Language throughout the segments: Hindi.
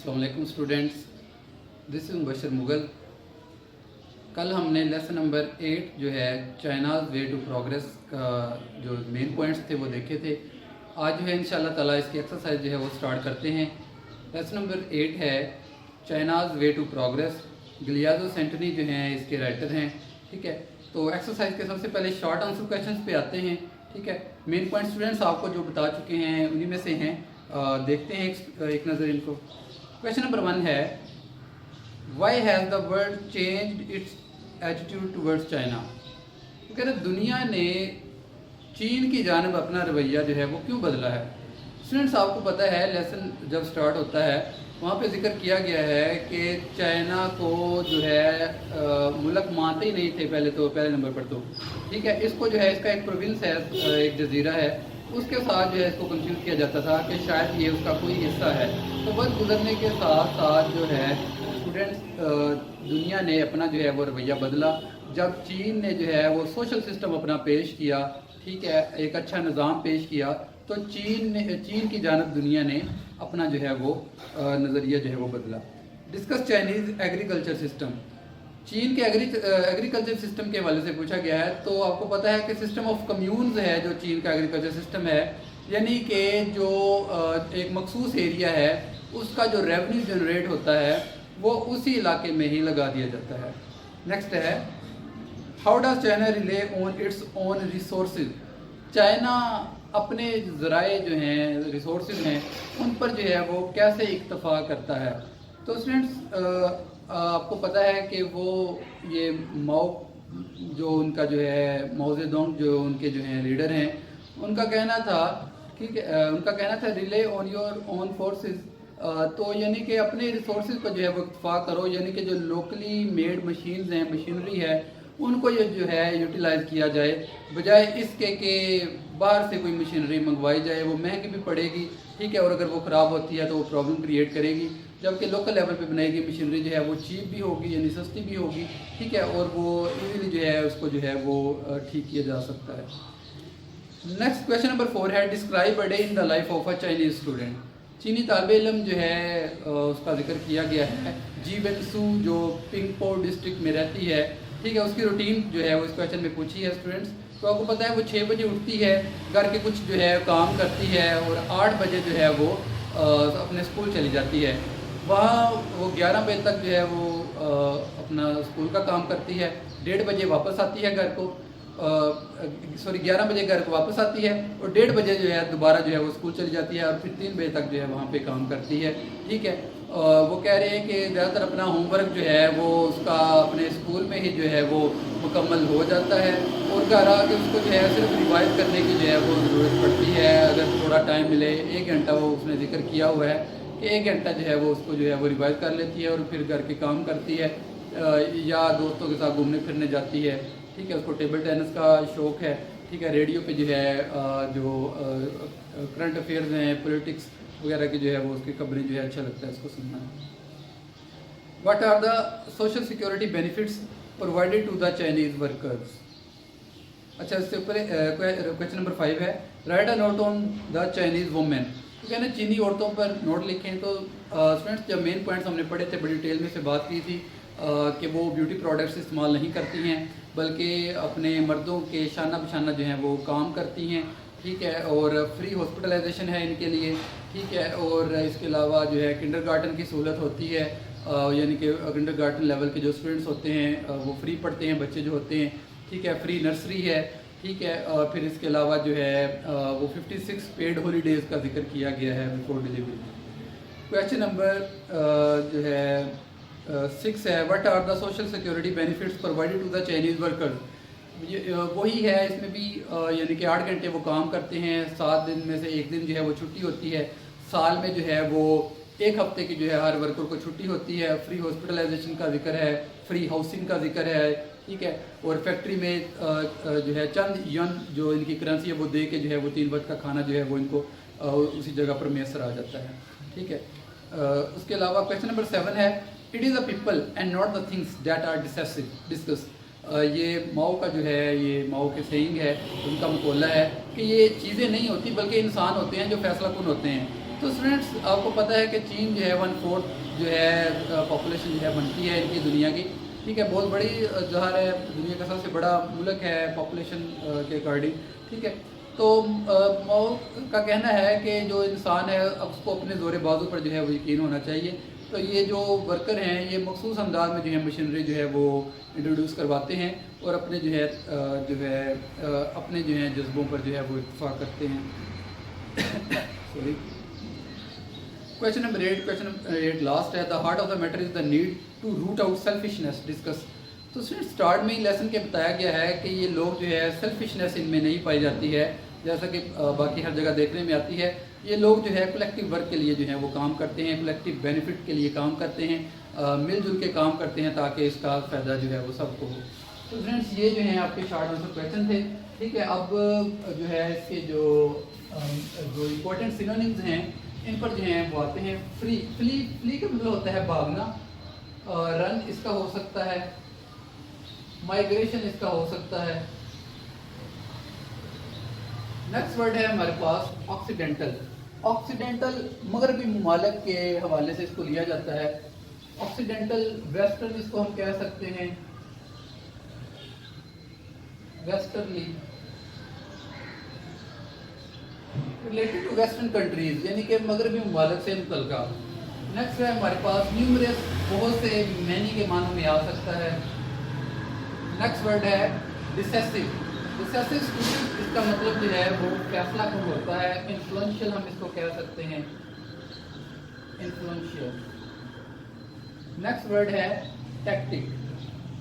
अस्सलाम वालेकुम students, this is Mubashar Mughal. कल हमने लेसन नंबर 8 जो है चाइनाज़ वे टू प्रोग्रेस का जो मेन पॉइंट्स थे वो देखे थे। आज जो है इंशाल्लाह ताला इसकी एक्सरसाइज जो है वो स्टार्ट करते हैं। लेसन नंबर 8 है चाइनाज़ वे टू प्रोग्रेस। गिलियाज़ो सेंटनी जो हैं इसके राइटर हैं, ठीक है। तो एक्सरसाइज के सबसे पहले शॉर्ट आंसर क्वेश्चंस पे आते हैं, ठीक है। मेन पॉइंट स्टूडेंट्स आपको जो बता चुके हैं उन्हीं में से हैं। देखते हैं एक नज़र इनको। क्वेश्चन नंबर 1 है, why has the world changed its attitude towards China. तो कह रहे दुनिया ने चीन की जानब अपना रवैया जो है वो क्यों बदला है। स्टूडेंट्स आपको पता है लेसन जब स्टार्ट होता है वहाँ पे जिक्र किया गया है कि चाइना को जो है मुल्क मानते ही नहीं थे पहले नंबर पर, तो ठीक है। इसको जो है इसका एक प्रोविंस है, एक जजीरा है, उसके साथ जो है इसको कंफ्यूज किया जाता था कि शायद ये उसका कोई हिस्सा है। तो वक्त गुजरने के साथ साथ जो है स्टूडेंट्स दुनिया ने अपना जो है वो रवैया बदला। जब चीन ने जो है वो सोशल सिस्टम अपना पेश किया, ठीक है, एक अच्छा निज़ाम पेश किया, तो चीन की जानब दुनिया ने अपना जो है वो नज़रिया जो है वो बदला। Discuss Chinese agriculture system. चीन के एग्रीकल्चर सिस्टम के हवाले से पूछा गया है। तो आपको पता है कि सिस्टम ऑफ कम्यून्स है जो चीन का एग्रीकल्चर सिस्टम है, यानी कि जो एक मखसूस एरिया है उसका जो रेवेन्यू जनरेट होता है वो उसी इलाके में ही लगा दिया जाता है। नेक्स्ट है, how does China relay on its own resources. China अपने ज़राए जो हैं रिसोर्सेज हैं उन पर जो है वो कैसे इक्तफा करता है। तो स्टूडेंट्स आपको पता है कि वो ये माओ जो उनका जो है माओ ज़ेडोंग जो उनके जो हैं लीडर हैं, उनका कहना था कि उनका कहना था relay on your own forces. तो यानी कि अपने रिसोर्सेज को जो है वो इक्तफा करो, यानी कि जो लोकली मेड मशीन्स हैं, मशीनरी है, उनको ये जो है यूटिलाइज़ किया जाए, बजाय इसके कि बाहर से कोई मशीनरी मंगवाई जाए। वो महंगी भी पड़ेगी, ठीक है, और अगर वो ख़राब होती है तो वो प्रॉब्लम क्रिएट करेगी। जबकि लोकल लेवल पे बनाई गई मशीनरी जो है वो चीप भी होगी, यानी सस्ती भी होगी, ठीक है, और वो इजीली जो है उसको जो है वो ठीक किया जा सकता है। नेक्स्ट क्वेश्चन नंबर 4 है, describe a day in the life of a Chinese student. चीनी तालिब इल्म जो है उसका जिक्र किया गया है। जी वेनसू जो पिंगपो डिस्ट्रिक्ट में रहती है, ठीक है, उसकी रूटीन जो है वो इस क्वेश्चन में पूछी है स्टूडेंट्स। तो आपको पता है वो 6 बजे उठती है, घर के कुछ जो है काम करती है, और 8 बजे जो है वो अपने स्कूल चली जाती है। वहाँ वो 11 बजे तक जो है वो अपना स्कूल का काम करती है। 1:30 बजे वापस आती है घर को, 11 बजे घर को वापस आती है, और 1:30 बजे जो है दोबारा जो है वो स्कूल चली जाती है, और फिर 3 बजे तक जो है वहाँ पे काम करती है, ठीक है। वो कह रहे हैं कि ज़्यादातर अपना होमवर्क जो है वो उसका अपने स्कूल में ही जो है वो मुकम्मल हो जाता है, और घर आके उसको जो है सिर्फ रिवाइज करने की जो है वो ज़रूरत पड़ती है। अगर थोड़ा टाइम मिले, 1 घंटा, वो उसने जिक्र किया हुआ है कि 1 घंटा जो है वो उसको जो है वो रिवाइज कर लेती है, और फिर घर के काम करती है, या दोस्तों के साथ घूमने फिरने जाती है, ठीक है। उसको टेबल टेनिस का शौक़ है, ठीक है। रेडियो पे जो है जो करंट अफेयर्स हैं, पॉलिटिक्स वगैरह की जो है वो उसकी खबरें जो है अच्छा लगता है उसको सुनना। What are the social security benefits provided to the Chinese workers. अच्छा, इससे ऊपर क्वेश्चन नंबर 5 है, write a note on the Chinese women. तो कहना चीनी औरतों पर नोट लिखें। तो स्टूडेंट्स जब मेन पॉइंट्स हमने पढ़े थे, बड़ी डिटेल में से बात की थी कि वो ब्यूटी प्रोडक्ट्स इस्तेमाल नहीं करती हैं, बल्कि अपने मर्दों के शाना बशाना जो हैं वो काम करती हैं, ठीक है, और फ्री हॉस्पिटलाइजेशन है इनके लिए, ठीक है। और इसके अलावा जो है किंडरगार्टन की सहूलत होती है, यानी कि किंडरगार्टन लेवल के जो स्टूडेंट्स होते हैं वो फ्री पढ़ते हैं, बच्चे जो होते हैं, ठीक है। फ्री नर्सरी है, ठीक है। फिर इसके अलावा जो है वो 56 पेड हॉलीडेज़ का जिक्र किया गया है बिफोर डिलीवरी। क्वेश्चन नंबर जो है 6 है, what are the social security benefits provided to the Chinese workers. वही है, इसमें भी यानी कि 8 घंटे वो काम करते हैं, 7 दिन में से 1 दिन जो है वो छुट्टी होती है। साल में जो है वो 1 हफ्ते की जो है हर वर्कर को छुट्टी होती है। फ्री हॉस्पिटलाइजेशन का जिक्र है, फ्री हाउसिंग का जिक्र है, ठीक है। और फैक्ट्री में जो है चंद यन जो इनकी करेंसी है वो दे के जो है वो 3 वक्त का खाना जो है वो इनको उसी जगह पर मैसर आ जाता है, ठीक है। उसके अलावा क्वेश्चन नंबर 7 है, it is the people and not the things that are discuss. ये माओ का जो है, ये माओ के सेइंग है, उनका मकौला है कि ये चीज़ें नहीं होती बल्कि इंसान होते हैं जो फैसला कुन होते हैं। तो स्टूडेंट्स आपको पता है कि चीन जो है 1/4 जो है पॉपुलेशन जो है बनती है इनकी दुनिया की, ठीक है, बहुत बड़ी ज़ाहिर है दुनिया का सबसे बड़ा मुल्क है पॉपुलेशन के अकॉर्डिंग, ठीक है। तो माओ का कहना है कि जो इंसान है अब उसको अपने ज़ोर बाजू पर जो है वो यकीन होना चाहिए। तो ये जो वर्कर हैं ये मखसूस अंदाज में जो है मशीनरी जो है वो इंट्रोड्यूस करवाते हैं और अपने जो है अपने जो है जज्बों पर जो है वो इत्तफाक करते हैं। सॉरी। क्वेश्चन नंबर 8 लास्ट है। The heart of the matter is the need to root out selfishness discuss. तो स्टार्ट में ही लेसन के बताया गया है कि ये लोग जो है सेल्फिशनेस इनमें नहीं पाई जाती है, जैसा कि बाकी हर जगह देखने में आती है। ये लोग जो है कलेक्टिव वर्क के लिए जो है वो काम करते हैं, कलेक्टिव बेनिफिट के लिए काम करते हैं, मिलजुल के काम करते हैं ताकि इसका फ़ायदा जो है वो सबको हो। तो फ्रेंड्स ये जो है आपके शॉर्ट आंसर क्वेश्चन थे, ठीक है। अब जो है इसके जो इम्पोर्टेंट सिनोनिम्स हैं इन पर जो है वो आते हैं। फ्ली का मतलब होता है भागना, रन इसका हो सकता है, माइग्रेशन इसका हो सकता है। नेक्स्ट वर्ड है हमारे पास ऑक्सीडेंटल। ऑक्सीडेंटल मगरबी ममालिक के हवाले से इसको लिया जाता है। ऑक्सीडेंटल वेस्टर्न इसको हम कह सकते हैं, westernly related to western countries, यानी कि मगरबी ममालिक से मुतल्लिका। नेक्स्ट है हमारे पास न्यूमरस, बहुत से, मैनी के मानों में आ सकता है। नेक्स्ट वर्ड है डिसेसिव। डिसेसिव स्टूडेंट इसका मतलब जो है वो फैसला कब होता है। इन्फ्लुएंशियल हम इसको कह सकते हैं, इन्फ्लुएंशियल। नेक्स्ट वर्ड है टैक्टिक।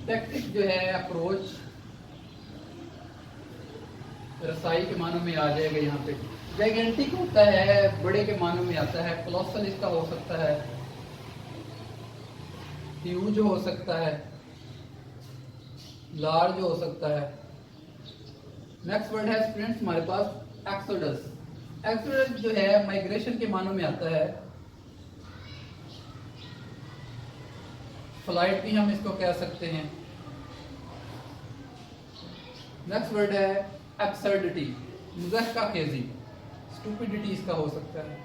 टैक्टिक जो है अप्रोच, रसाई के मानों में आ जाएगा यहाँ पे। जाइगेंटिक होता है, बड़े के मानों में आता है। कोलोसल इसका हो सकता है, ह्यूज हो सकता है, लार्ज हो सकता है। नेक्स्ट वर्ड है स्टूडेंट्स हमारे पास एक्सोडस। एक्सोडस जो है माइग्रेशन के मानों में आता है। फ्लाइट भी हम इसको कह सकते हैं। नेक्स्ट वर्ड है एब्सर्डिटी, मुज़हक़ाखेज़ी, स्टूपिडिटी इसका हो सकता है।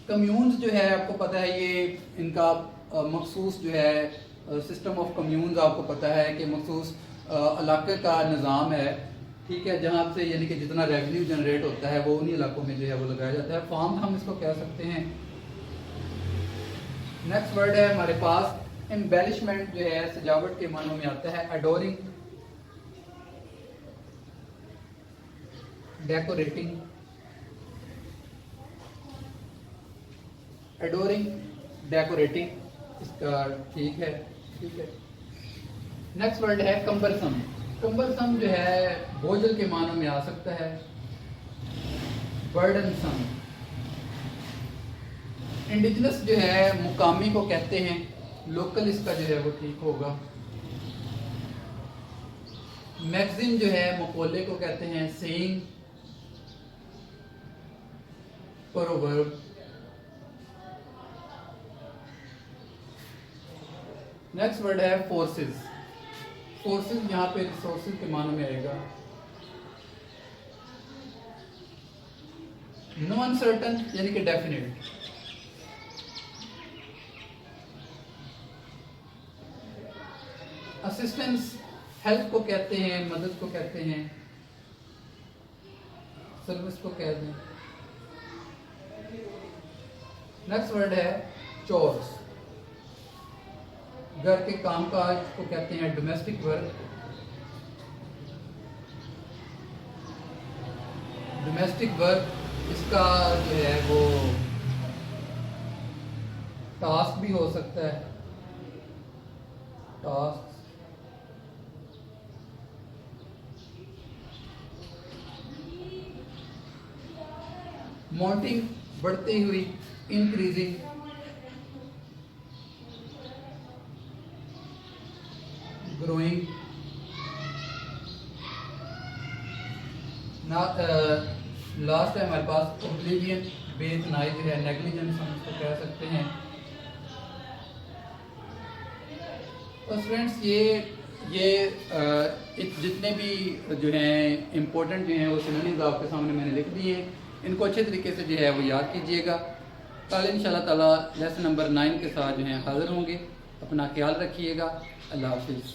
कम्यून्स जो है आपको पता है ये इनका मखसूस जो है सिस्टम ऑफ कम्यून्स आपको पता है कि मखसूस इलाके का निज़ाम है, ठीक है, जहाँ से यानी कि जितना रेवेन्यू जनरेट होता है वो उन्हीं इलाकों में जो है वो लगाया जाता है। फार्म हम इसको कह सकते हैं। नेक्स्ट वर्ड है हमारे पास एम्बेलिशमेंट, जो है सजावट के मानों में आता है। एडोरिंग, डेकोरेटिंग, एडोरिंग, डेकोरेटिंग इसका ठीक है, ठीक है। नेक्स्ट वर्ड है कंबरसम। कंबरसम जो है बोझल के मानों में आ सकता है। बर्डनसम। इंडिजिनस जो है मुकामी को कहते हैं, लोकल इसका जो है वो ठीक होगा। मैगजीन जो है मकोले को कहते हैं। Saying, proverb. नेक्स्ट वर्ड है फोर्सेस। फोर्सेस यहाँ पे रिसोर्सेज के मानों में आएगा। नो अनसर्टन यानी कि डेफिनेट। असिस्टेंस हेल्प को कहते हैं, मदद को कहते हैं, सर्विस को कहते हैं। नेक्स्ट वर्ड है चोर्स, घर के कामकाज को कहते हैं डोमेस्टिक वर्क। डोमेस्टिक वर्क इसका जो है वो टास्क भी हो सकता है, टास्क। माउंटिंग बढ़ती हुई, इंक्रीजिंग। ग्रोइंग। लास्ट है हमारे पास ओब्लिवियन, बेतनाई जो है नेग्लिजेंस हम इसको कह सकते हैं। तो स्टूडेंट्स ये ये जितने भी जो हैं इम्पोर्टेंट जो हैं वो सिनोनिम्स आपके सामने मैंने लिख दिए, इनको अच्छे तरीके से जो है वो याद कीजिएगा। कल इंशाल्लाह ताला लेसन नंबर 9 के साथ जो है हाज़िर होंगे। अपना ख्याल रखिएगा। अल्लाह हाफिज़।